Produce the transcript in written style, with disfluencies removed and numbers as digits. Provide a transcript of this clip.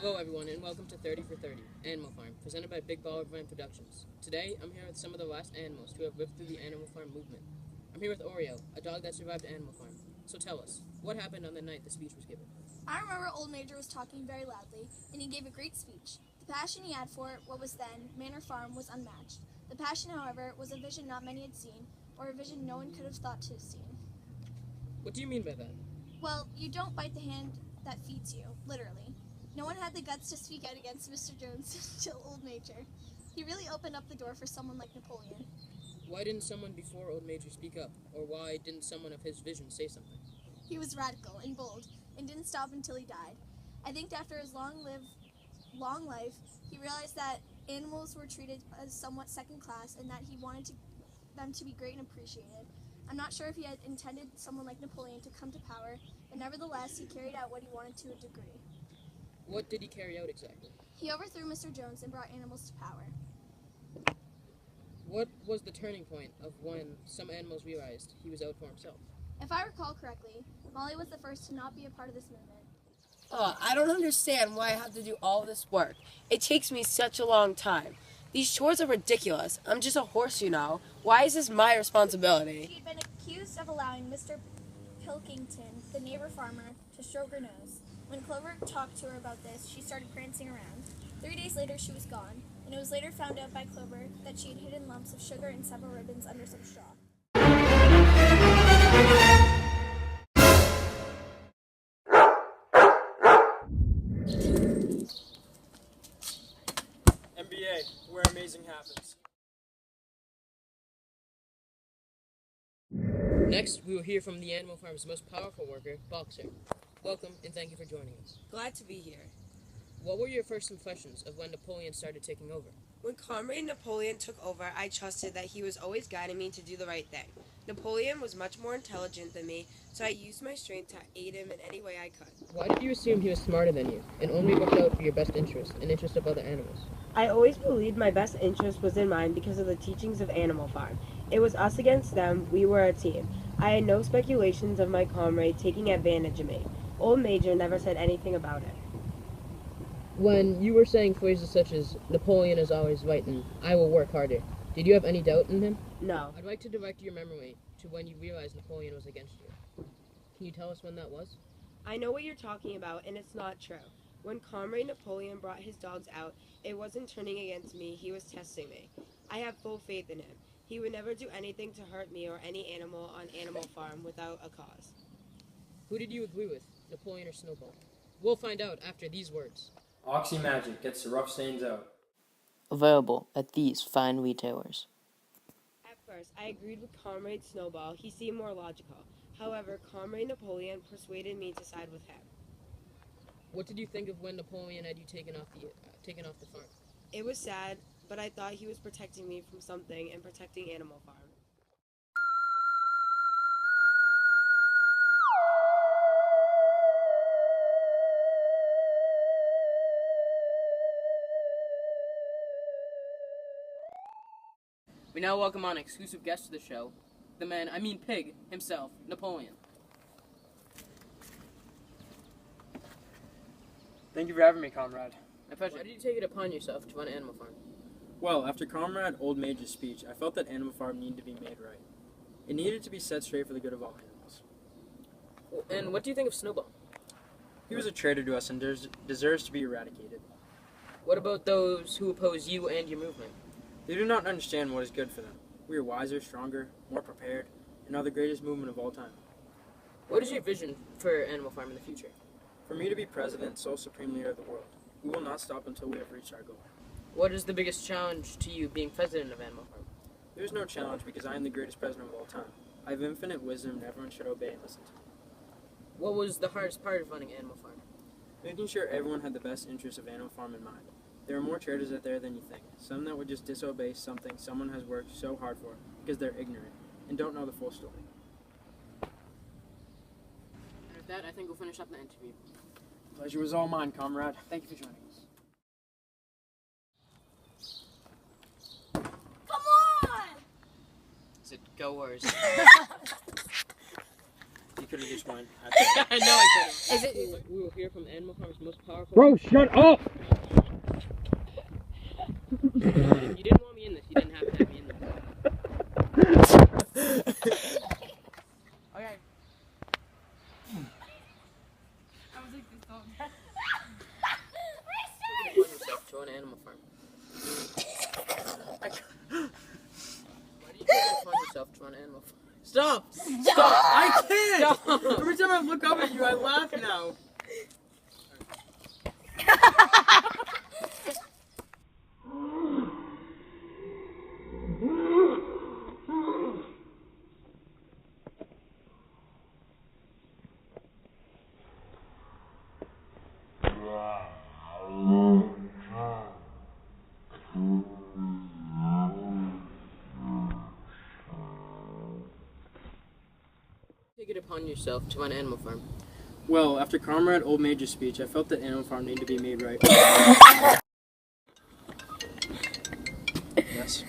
Hello, everyone, and welcome to 30 for 30, Animal Farm, presented by Big Baller Brand Productions. Today, I'm here with some of the last animals who have lived through the Animal Farm movement. I'm here with Oreo, a dog that survived Animal Farm. So tell us, what happened on the night the speech was given? I remember Old Major was talking very loudly, and he gave a great speech. The passion he had for what was then Manor Farm was unmatched. The passion, however, was a vision not many had seen, or a vision no one could have thought to have seen. What do you mean by that? Well, you don't bite the hand that feeds you, literally. No one had the guts to speak out against Mr. Jones until Old Major. He really opened up the door for someone like Napoleon. Why didn't someone before Old Major speak up? Or why didn't someone of his vision say something? He was radical and bold, and didn't stop until he died. I think after his long life, he realized that animals were treated as somewhat second class, and that he wanted them to be great and appreciated. I'm not sure if he had intended someone like Napoleon to come to power, but nevertheless, he carried out what he wanted to a degree. What did he carry out exactly? He overthrew Mr. Jones and brought animals to power. What was the turning point of when some animals realized he was out for himself? If I recall correctly, Molly was the first to not be a part of this movement. I don't understand why I have to do all this work. It takes me such a long time. These chores are ridiculous. I'm just a horse, you know. Why is this my responsibility? She had been accused of allowing Mr. Pilkington, the neighbor farmer, to stroke her nose. When Clover talked to her about this, she started prancing around. 3 days later, she was gone, and it was later found out by Clover that she had hidden lumps of sugar and several ribbons under some straw. NBA, where amazing happens. Next, we will hear from the Animal Farm's most powerful worker, Boxer. Welcome, and thank you for joining us. Glad to be here. What were your first impressions of when Napoleon started taking over? When Comrade Napoleon took over, I trusted that he was always guiding me to do the right thing. Napoleon was much more intelligent than me, so I used my strength to aid him in any way I could. Why did you assume he was smarter than you, and only looked out for your best interest and interest of other animals? I always believed my best interest was in mine because of the teachings of Animal Farm. It was us against them, we were a team. I had no speculations of my comrade taking advantage of me. Old Major never said anything about it. When you were saying phrases such as, Napoleon is always right and I will work harder, did you have any doubt in him? No. I'd like to direct your memory to when you realized Napoleon was against you. Can you tell us when that was? I know what you're talking about, and it's not true. When Comrade Napoleon brought his dogs out, it wasn't turning against me, he was testing me. I have full faith in him. He would never do anything to hurt me or any animal on Animal Farm without a cause. Who did you agree with, Napoleon or Snowball? We'll find out after these words. Oxy Magic gets the rough stains out. Available at these fine retailers. At first, I agreed with Comrade Snowball. He seemed more logical. However, Comrade Napoleon persuaded me to side with him. What did you think of when Napoleon had you taken off the farm? It was sad, but I thought he was protecting me from something and protecting Animal Farm. We now welcome on exclusive guest to the show, Pig himself, Napoleon. Thank you for having me, comrade. My pleasure. Why did you take it upon yourself to run Animal Farm? Well, after Comrade Old Major's speech, I felt that Animal Farm needed to be made right. It needed to be set straight for the good of all animals. And what do you think of Snowball? He was a traitor to us and deserves to be eradicated. What about those who oppose you and your movement? They do not understand what is good for them. We are wiser, stronger, more prepared, and are the greatest movement of all time. What is your vision for Animal Farm in the future? For me to be president, sole supreme leader of the world. We will not stop until we have reached our goal. What is the biggest challenge to you being president of Animal Farm? There is no challenge because I am the greatest president of all time. I have infinite wisdom and everyone should obey and listen to me. What was the hardest part of running Animal Farm? Making sure everyone had the best interests of Animal Farm in mind. There are more traitors out there than you think. Some that would just disobey something someone has worked so hard for because they're ignorant and don't know the full story. And with that, I think we'll finish up the interview. Pleasure was all mine, comrade. Thank you for joining us. Come on! Is it goers? You could have just went. I know I could. Is it? We will hear from Animal Farm's most powerful. Bro, shut up! You didn't want me in this. You didn't have to have me in this. Okay. Take it upon yourself to an animal farm. Why do you take it upon yourself to an animal farm? Stop! Stop! I can't! Stop. Every time I look up at you, I laugh now. Take it upon yourself to an animal farm. Well, after Comrade Old Major's speech, I felt that Animal Farm needed to be made right. Yes.